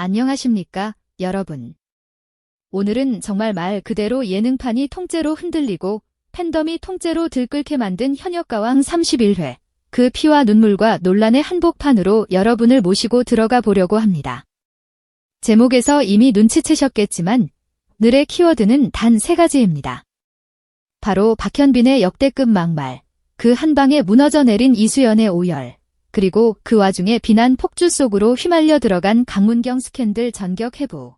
안녕하십니까, 여러분. 오늘은 정말 말 그대로 예능판이 통째로 흔들리고 팬덤이 통째로 들끓게 만든 현역가왕 31회, 그 피와 눈물과 논란의 한복판으로 여러분을 모시고 들어가 보려고 합니다. 제목에서 이미 눈치채셨겠지만 오늘의 키워드는 단 3가지입니다. 바로 박현빈의 역대급 막말, 그 한 방에 무너져 내린 이수연의 오열, 그리고 그 와중에 비난 폭주 속으로 휘말려 들어간 강문경 스캔들 전격 해부.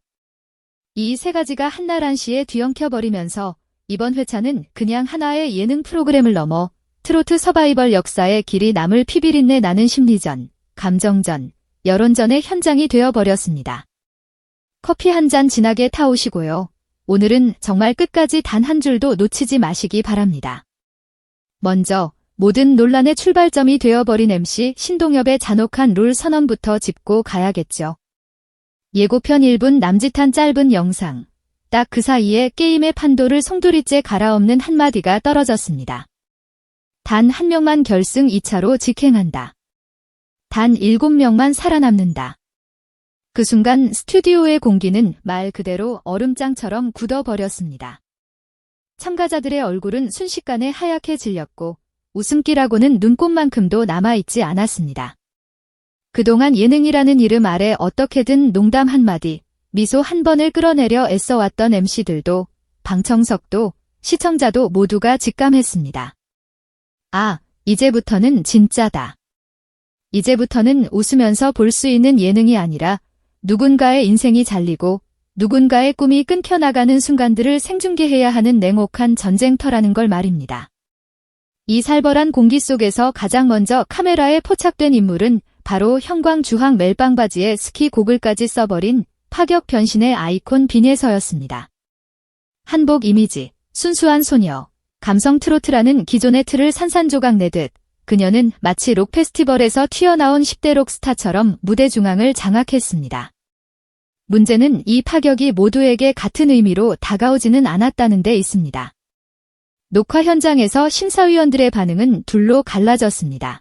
이 3가지가 한나란시에 뒤엉켜버리면서 이번 회차는 그냥 하나의 예능 프로그램을 넘어 트로트 서바이벌 역사에 길이 남을 피비린내 나는 심리전, 감정전, 여론전의 현장이 되어버렸습니다. 커피 한 잔 진하게 타오시고요. 오늘은 정말 끝까지 단 한 줄도 놓치지 마시기 바랍니다. 먼저 모든 논란의 출발점이 되어버린 MC 신동엽의 잔혹한 룰 선언부터 짚고 가야겠죠. 예고편 1분 남짓한 짧은 영상. 딱 그 사이에 게임의 판도를 송두리째 갈아엎는 한마디가 떨어졌습니다. 단 1명만 결승 2차로 직행한다. 단 7명만 살아남는다. 그 순간 스튜디오의 공기는 말 그대로 얼음장처럼 굳어버렸습니다. 참가자들의 얼굴은 순식간에 하얗게 질렸고 웃음기라고는 눈곱만큼도 남아있지 않았습니다. 그동안 예능이라는 이름 아래 어떻게든 농담 한마디, 미소 한 번을 끌어내려 애써왔던 MC들도, 방청석도, 시청자도 모두가 직감했습니다. 아, 이제부터는 진짜다. 이제부터는 웃으면서 볼 수 있는 예능이 아니라 누군가의 인생이 잘리고 누군가의 꿈이 끊겨나가는 순간들을 생중계해야 하는 냉혹한 전쟁터라는 걸 말입니다. 이 살벌한 공기 속에서 가장 먼저 카메라에 포착된 인물은 바로 형광주황 멜빵바지에 스키 고글까지 써버린 파격 변신의 아이콘 빈예서였습니다. 한복 이미지, 순수한 소녀, 감성 트로트라는 기존의 틀을 산산조각 내듯 그녀는 마치 록 페스티벌에서 튀어나온 10대 록스타처럼 무대 중앙을 장악했습니다. 문제는 이 파격이 모두에게 같은 의미로 다가오지는 않았다는 데 있습니다. 녹화 현장에서 심사위원들의 반응은 둘로 갈라졌습니다.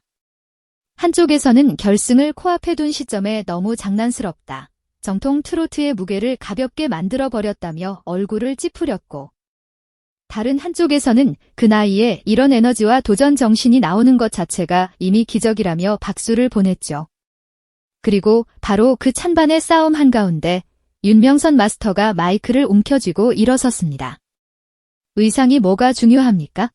한쪽에서는 결승을 코앞에 둔 시점에 너무 장난스럽다. 정통 트로트의 무게를 가볍게 만들어버렸다며 얼굴을 찌푸렸고, 다른 한쪽에서는 그 나이에 이런 에너지와 도전 정신이 나오는 것 자체가 이미 기적이라며 박수를 보냈죠. 그리고 바로 그 찬반의 싸움 한가운데 윤명선 마스터가 마이크를 움켜쥐고 일어섰습니다. 의상이 뭐가 중요합니까?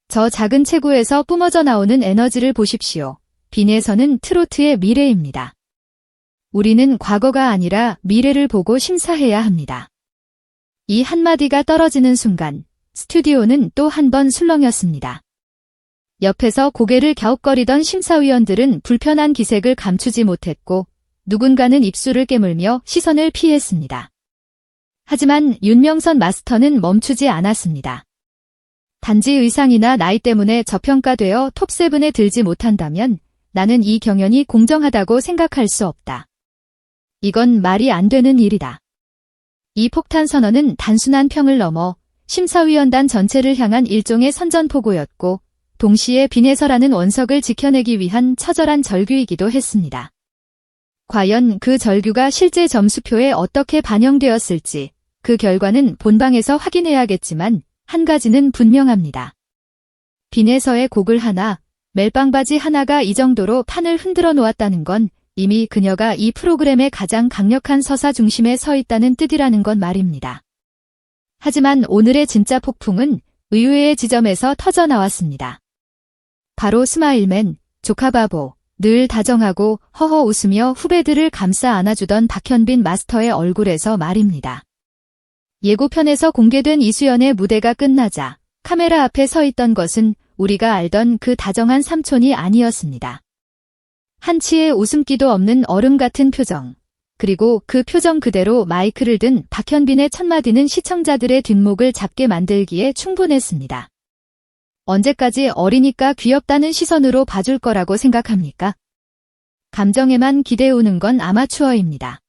저 작은 체구에서 뿜어져 나오는 에너지를 보십시오. 빈예서는 트로트의 미래입니다. 우리는 과거가 아니라 미래를 보고 심사해야 합니다. 이 한마디가 떨어지는 순간 스튜디오는 또 한 번 술렁였습니다. 옆에서 고개를 갸웃거리던 심사위원들은 불편한 기색을 감추지 못했고 누군가는 입술을 깨물며 시선을 피했습니다. 하지만 윤명선 마스터는 멈추지 않았습니다. 단지 의상이나 나이 때문에 저평가되어 톱7에 들지 못한다면 나는 이 경연이 공정하다고 생각할 수 없다. 이건 말이 안 되는 일이다. 이 폭탄 선언은 단순한 평을 넘어 심사위원단 전체를 향한 일종의 선전포고였고 동시에 빈예서라는 원석을 지켜내기 위한 처절한 절규이기도 했습니다. 과연 그 절규가 실제 점수표에 어떻게 반영되었을지 그 결과는 본방에서 확인해야겠지만 한 가지는 분명합니다. 빈예서의 고글 하나, 멜빵바지 하나가 이 정도로 판을 흔들어 놓았다는 건 이미 그녀가 이 프로그램의 가장 강력한 서사 중심에 서 있다는 뜻이라는 건 말입니다. 하지만 오늘의 진짜 폭풍은 의외의 지점에서 터져 나왔습니다. 바로 스마일맨, 조카바보, 늘 다정하고 허허 웃으며 후배들을 감싸 안아주던 박현빈 마스터의 얼굴에서 말입니다. 예고편에서 공개된 이수연의 무대가 끝나자 카메라 앞에 서 있던 것은 우리가 알던 그 다정한 삼촌이 아니었습니다. 한치의 웃음기도 없는 얼음 같은 표정, 그리고 그 표정 그대로 마이크를 든 박현빈의 첫마디는 시청자들의 뒷목을 잡게 만들기에 충분했습니다. 언제까지 어리니까 귀엽다는 시선으로 봐줄 거라고 생각합니까? 감정에만 기대우는 건 아마추어입니다.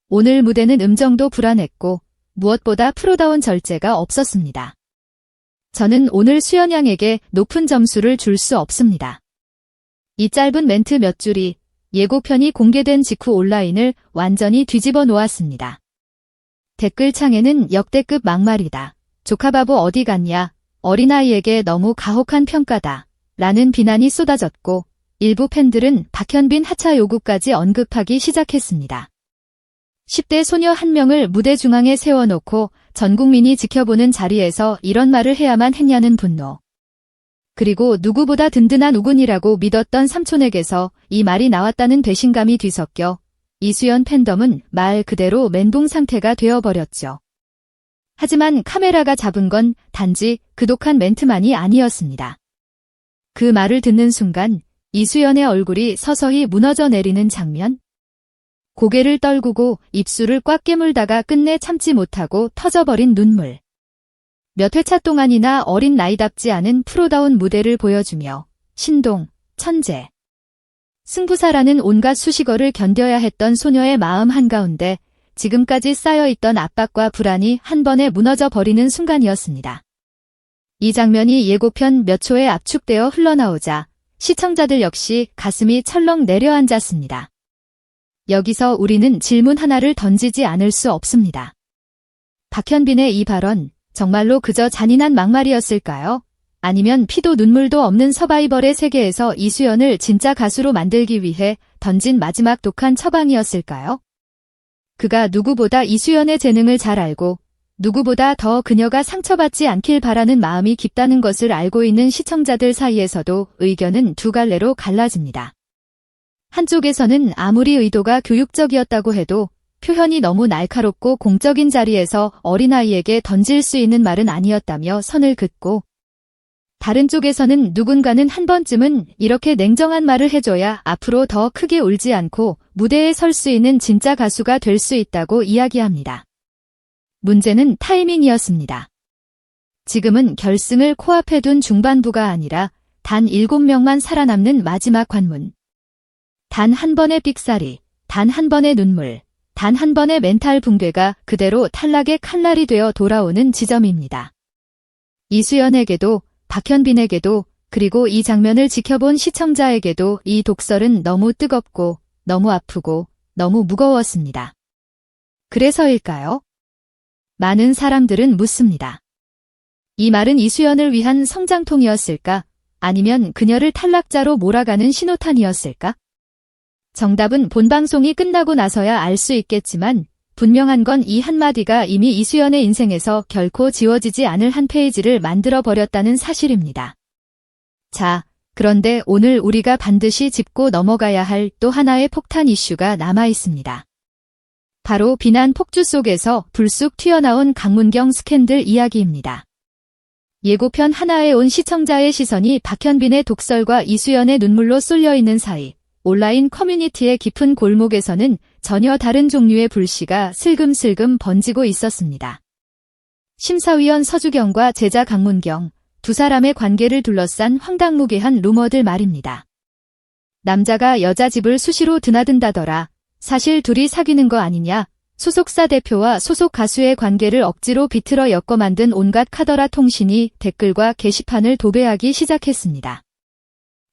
오늘 무대는 음정도 불안했고 무엇보다 프로다운 절제가 없었습니다. 저는 오늘 수연 양에게 높은 점수를 줄 수 없습니다. 이 짧은 멘트 몇 줄이 예고편이 공개된 직후 온라인을 완전히 뒤집어 놓았습니다. 댓글창에는 역대급 막말이다. 조카바보 어디 갔냐? 어린아이에게 너무 가혹한 평가다. 라는 비난이 쏟아졌고 일부 팬들은 박현빈 하차 요구까지 언급하기 시작했습니다. 10대 소녀 한 명을 무대 중앙에 세워놓고 전 국민이 지켜보는 자리에서 이런 말을 해야만 했냐는 분노. 그리고 누구보다 든든한 우군이라고 믿었던 삼촌에게서 이 말이 나왔다는 배신감이 뒤섞여 이수연 팬덤은 말 그대로 멘붕 상태가 되어버렸죠. 하지만 카메라가 잡은 건 단지 그 독한 멘트만이 아니었습니다. 그 말을 듣는 순간 이수연의 얼굴이 서서히 무너져 내리는 장면. 고개를 떨구고 입술을 꽉 깨물다가 끝내 참지 못하고 터져버린 눈물. 몇 회차 동안이나 어린 나이답지 않은 프로다운 무대를 보여주며 신동, 천재, 승부사라는 온갖 수식어를 견뎌야 했던 소녀의 마음 한가운데 지금까지 쌓여있던 압박과 불안이 한 번에 무너져 버리는 순간이었습니다. 이 장면이 예고편 몇 초에 압축되어 흘러나오자 시청자들 역시 가슴이 철렁 내려앉았습니다. 여기서 우리는 질문 하나를 던지지 않을 수 없습니다. 박현빈의 이 발언, 정말로 그저 잔인한 막말이었을까요? 아니면 피도 눈물도 없는 서바이벌의 세계에서 이수연을 진짜 가수로 만들기 위해 던진 마지막 독한 처방이었을까요? 그가 누구보다 이수연의 재능을 잘 알고 누구보다 더 그녀가 상처받지 않길 바라는 마음이 깊다는 것을 알고 있는 시청자들 사이에서도 의견은 두 갈래로 갈라집니다. 한쪽에서는 아무리 의도가 교육적이었다고 해도 표현이 너무 날카롭고 공적인 자리에서 어린아이에게 던질 수 있는 말은 아니었다며 선을 긋고, 다른 쪽에서는 누군가는 한 번쯤은 이렇게 냉정한 말을 해줘야 앞으로 더 크게 울지 않고 무대에 설 수 있는 진짜 가수가 될 수 있다고 이야기합니다. 문제는 타이밍이었습니다. 지금은 결승을 코앞에 둔 중반부가 아니라 단 7명만 살아남는 마지막 관문. 단 한 번의 삑사리, 단 한 번의 눈물, 단 한 번의 멘탈 붕괴가 그대로 탈락의 칼날이 되어 돌아오는 지점입니다. 이수연에게도, 박현빈에게도, 그리고 이 장면을 지켜본 시청자에게도 이 독설은 너무 뜨겁고, 너무 아프고, 너무 무거웠습니다. 그래서일까요? 많은 사람들은 묻습니다. 이 말은 이수연을 위한 성장통이었을까? 아니면 그녀를 탈락자로 몰아가는 신호탄이었을까? 정답은 본방송이 끝나고 나서야 알 수 있겠지만 분명한 건 이 한마디가 이미 이수연의 인생에서 결코 지워지지 않을 한 페이지를 만들어버렸다는 사실입니다. 자, 그런데 오늘 우리가 반드시 짚고 넘어가야 할 또 하나의 폭탄 이슈가 남아 있습니다. 바로 비난 폭주 속에서 불쑥 튀어나온 강문경 스캔들 이야기입니다. 예고편 하나에 온 시청자의 시선이 박현빈의 독설과 이수연의 눈물로 쏠려 있는 사이, 온라인 커뮤니티의 깊은 골목에서는 전혀 다른 종류의 불씨가 슬금슬금 번지고 있었습니다. 심사위원 서주경과 제자 강문경, 두 사람의 관계를 둘러싼 황당무계한 루머들 말입니다. 남자가 여자 집을 수시로 드나든다더라. 사실 둘이 사귀는 거 아니냐. 소속사 대표와 소속 가수의 관계를 억지로 비틀어 엮어 만든 온갖 카더라 통신이 댓글과 게시판을 도배하기 시작했습니다.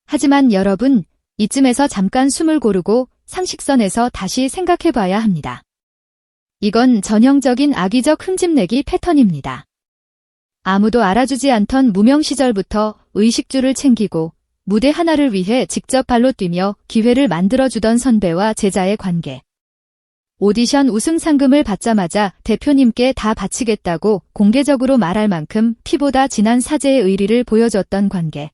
하지만 여러분, 이쯤에서 잠깐 숨을 고르고 상식선에서 다시 생각해봐야 합니다. 이건 전형적인 악의적 흠집내기 패턴입니다. 아무도 알아주지 않던 무명 시절부터 의식주를 챙기고 무대 하나를 위해 직접 발로 뛰며 기회를 만들어주던 선배와 제자의 관계. 오디션 우승 상금을 받자마자 대표님께 다 바치겠다고 공개적으로 말할 만큼 피보다 진한 사제의 의리를 보여줬던 관계.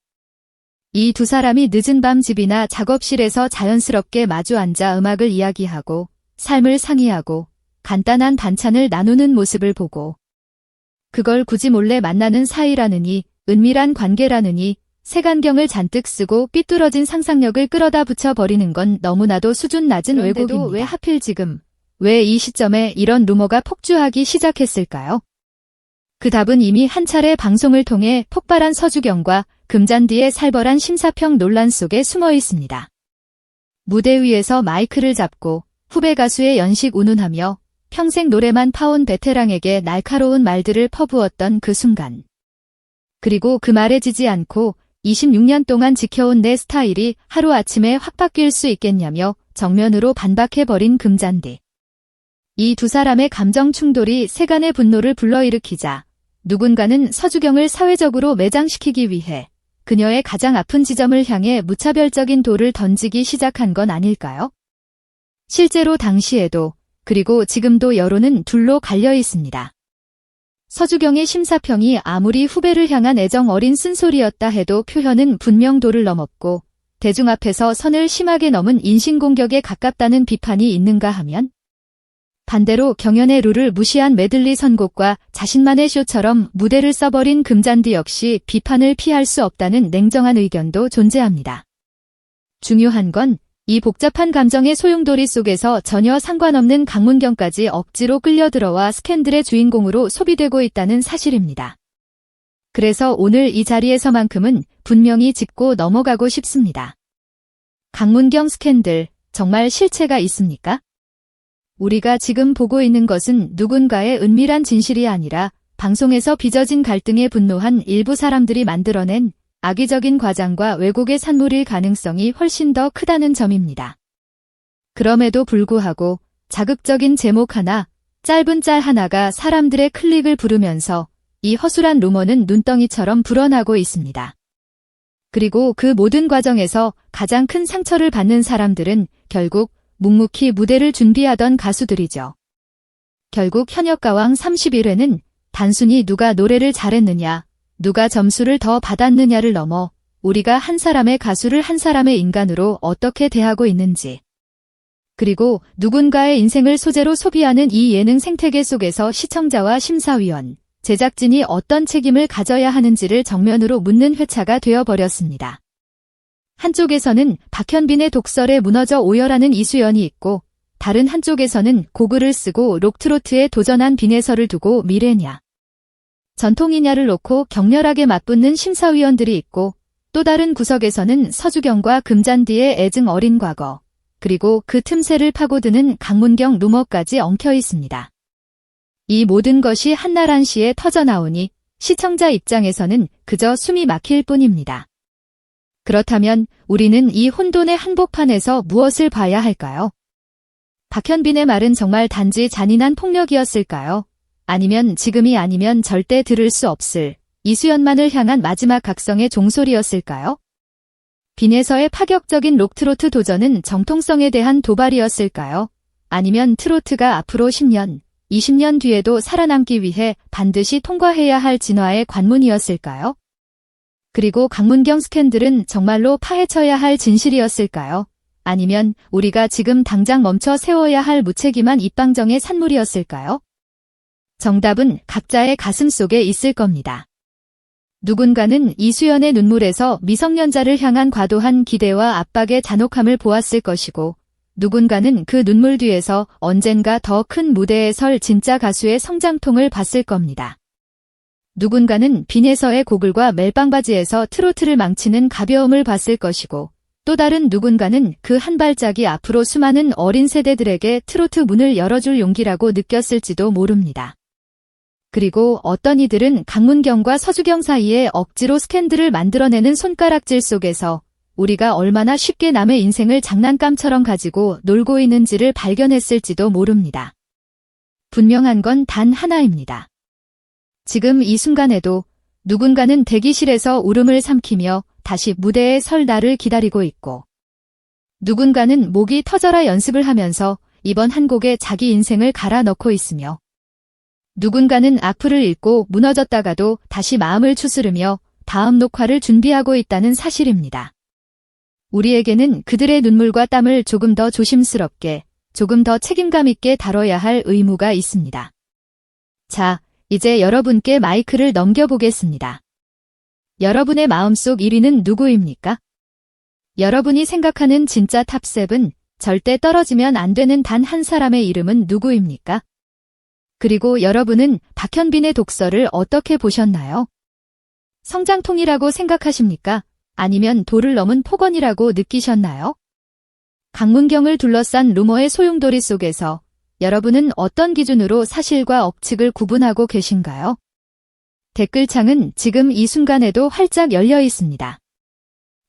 이 두 사람이 늦은 밤 집이나 작업실에서 자연스럽게 마주 앉아 음악을 이야기하고 삶을 상의하고 간단한 반찬을 나누는 모습을 보고 그걸 굳이 몰래 만나는 사이라느니 은밀한 관계라느니 색안경을 잔뜩 쓰고 삐뚤어진 상상력을 끌어다 붙여버리는 건 너무나도 수준 낮은 왜곡입니다. 왜 하필 지금, 왜 이 시점에 이런 루머가 폭주하기 시작했을까요? 그 답은 이미 한 차례 방송을 통해 폭발한 서주경과 금잔디의 살벌한 심사평 논란 속에 숨어 있습니다. 무대 위에서 마이크를 잡고 후배 가수의 연식 운운하며 평생 노래만 파온 베테랑에게 날카로운 말들을 퍼부었던 그 순간. 그리고 그 말에 지지 않고 26년 동안 지켜온 내 스타일이 하루아침에 확 바뀔 수 있겠냐며 정면으로 반박해버린 금잔디. 이 두 사람의 감정 충돌이 세간의 분노를 불러일으키자 누군가는 서주경을 사회적으로 매장시키기 위해 그녀의 가장 아픈 지점을 향해 무차별적인 돌을 던지기 시작한 건 아닐까요? 실제로 당시에도 그리고 지금도 여론은 둘로 갈려 있습니다. 서주경의 심사평이 아무리 후배를 향한 애정 어린 쓴소리였다 해도 표현은 분명 도를 넘었고 대중 앞에서 선을 심하게 넘은 인신공격에 가깝다는 비판이 있는가 하면 반대로 경연의 룰을 무시한 메들리 선곡과 자신만의 쇼처럼 무대를 써버린 금잔디 역시 비판을 피할 수 없다는 냉정한 의견도 존재합니다. 중요한 건 이 복잡한 감정의 소용돌이 속에서 전혀 상관없는 강문경까지 억지로 끌려들어와 스캔들의 주인공으로 소비되고 있다는 사실입니다. 그래서 오늘 이 자리에서만큼은 분명히 짚고 넘어가고 싶습니다. 강문경 스캔들, 정말 실체가 있습니까? 우리가 지금 보고 있는 것은 누군가의 은밀한 진실이 아니라 방송에서 빚어진 갈등에 분노한 일부 사람들이 만들어낸 악의적인 과장과 왜곡의 산물일 가능성이 훨씬 더 크다는 점입니다. 그럼에도 불구하고 자극적인 제목 하나, 짧은 짤 하나가 사람들의 클릭을 부르면서 이 허술한 루머는 눈덩이처럼 불어나고 있습니다. 그리고 그 모든 과정에서 가장 큰 상처를 받는 사람들은 결국 묵묵히 무대를 준비하던 가수들이죠. 결국 현역가왕 31회는 단순히 누가 노래를 잘했느냐, 누가 점수를 더 받았느냐를 넘어 우리가 한 사람의 가수를 한 사람의 인간으로 어떻게 대하고 있는지, 그리고 누군가의 인생을 소재로 소비하는 이 예능 생태계 속에서 시청자와 심사위원, 제작진이 어떤 책임을 가져야 하는지를 정면으로 묻는 회차가 되어버렸습니다. 한쪽에서는 박현빈의 독설에 무너져 오열하는 이수연이 있고 다른 한쪽에서는 고글을 쓰고 록트로트에 도전한 빈에서를 두고 미래냐, 전통이냐를 놓고 격렬하게 맞붙는 심사위원들이 있고 또 다른 구석에서는 서주경과 금잔디의 애증 어린 과거, 그리고 그 틈새를 파고드는 강문경 루머까지 엉켜 있습니다. 이 모든 것이 한날 한시에 터져나오니 시청자 입장에서는 그저 숨이 막힐 뿐입니다. 그렇다면 우리는 이 혼돈의 한복판에서 무엇을 봐야 할까요? 박현빈의 말은 정말 단지 잔인한 폭력이었을까요? 아니면 지금이 아니면 절대 들을 수 없을 이수연만을 향한 마지막 각성의 종소리였을까요? 빈에서의 파격적인 록트로트 도전은 정통성에 대한 도발이었을까요? 아니면 트로트가 앞으로 10년, 20년 뒤에도 살아남기 위해 반드시 통과해야 할 진화의 관문이었을까요? 그리고 강문경 스캔들은 정말로 파헤쳐야 할 진실이었을까요? 아니면 우리가 지금 당장 멈춰 세워야 할 무책임한 입방정의 산물이었을까요? 정답은 각자의 가슴 속에 있을 겁니다. 누군가는 이수연의 눈물에서 미성년자를 향한 과도한 기대와 압박의 잔혹함을 보았을 것이고 누군가는 그 눈물 뒤에서 언젠가 더 큰 무대에 설 진짜 가수의 성장통을 봤을 겁니다. 누군가는 빈에서의 고글과 멜빵바지에서 트로트를 망치는 가벼움을 봤을 것이고 또 다른 누군가는 그 한 발짝이 앞으로 수많은 어린 세대들에게 트로트 문을 열어줄 용기라고 느꼈을지도 모릅니다. 그리고 어떤 이들은 강문경과 서주경 사이에 억지로 스캔들을 만들어내는 손가락질 속에서 우리가 얼마나 쉽게 남의 인생을 장난감처럼 가지고 놀고 있는지를 발견했을지도 모릅니다. 분명한 건 단 하나입니다. 지금 이 순간에도 누군가는 대기실에서 울음을 삼키며 다시 무대에 설 날을 기다리고 있고 누군가는 목이 터져라 연습을 하면서 이번 한 곡에 자기 인생을 갈아 넣고 있으며 누군가는 악플을 읽고 무너졌다가도 다시 마음을 추스르며 다음 녹화를 준비하고 있다는 사실입니다. 우리에게는 그들의 눈물과 땀을 조금 더 조심스럽게, 조금 더 책임감 있게 다뤄야 할 의무가 있습니다. 자, 이제 여러분께 마이크를 넘겨보겠습니다. 여러분의 마음속 1위는 누구입니까? 여러분이 생각하는 진짜 탑7, 절대 떨어지면 안 되는 단 한 사람의 이름은 누구입니까? 그리고 여러분은 박현빈의 독설을 어떻게 보셨나요? 성장통이라고 생각하십니까? 아니면 도를 넘은 폭언이라고 느끼셨나요? 강문경을 둘러싼 루머의 소용돌이 속에서 여러분은 어떤 기준으로 사실과 억측을 구분하고 계신가요? 댓글창은 지금 이 순간에도 활짝 열려 있습니다.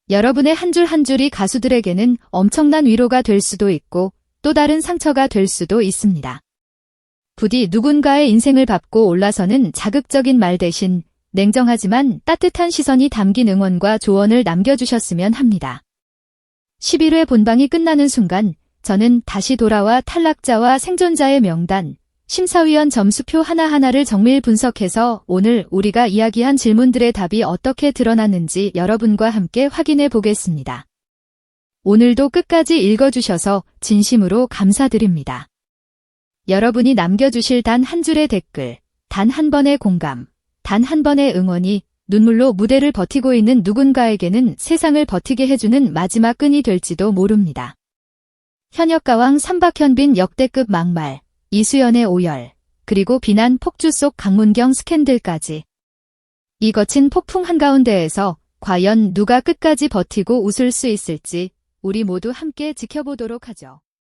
여러분의 한 줄 한 줄이 가수들에게는 엄청난 위로가 될 수도 있고 또 다른 상처가 될 수도 있습니다. 부디 누군가의 인생을 밟고 올라서는 자극적인 말 대신 냉정하지만 따뜻한 시선이 담긴 응원과 조언을 남겨주셨으면 합니다. 11회 본방이 끝나는 순간 저는 다시 돌아와 탈락자와 생존자의 명단, 심사위원 점수표 하나하나를 정밀 분석해서 오늘 우리가 이야기한 질문들의 답이 어떻게 드러나는지 여러분과 함께 확인해 보겠습니다. 오늘도 끝까지 읽어주셔서 진심으로 감사드립니다. 여러분이 남겨주실 단 한 줄의 댓글, 단 한 번의 공감, 단 한 번의 응원이 눈물로 무대를 버티고 있는 누군가에게는 세상을 버티게 해주는 마지막 끈이 될지도 모릅니다. 현역가왕 삼박현빈 역대급 막말, 이수연의 오열, 그리고 비난 폭주 속 강문경 스캔들까지. 이 거친 폭풍 한가운데에서 과연 누가 끝까지 버티고 웃을 수 있을지 우리 모두 함께 지켜보도록 하죠.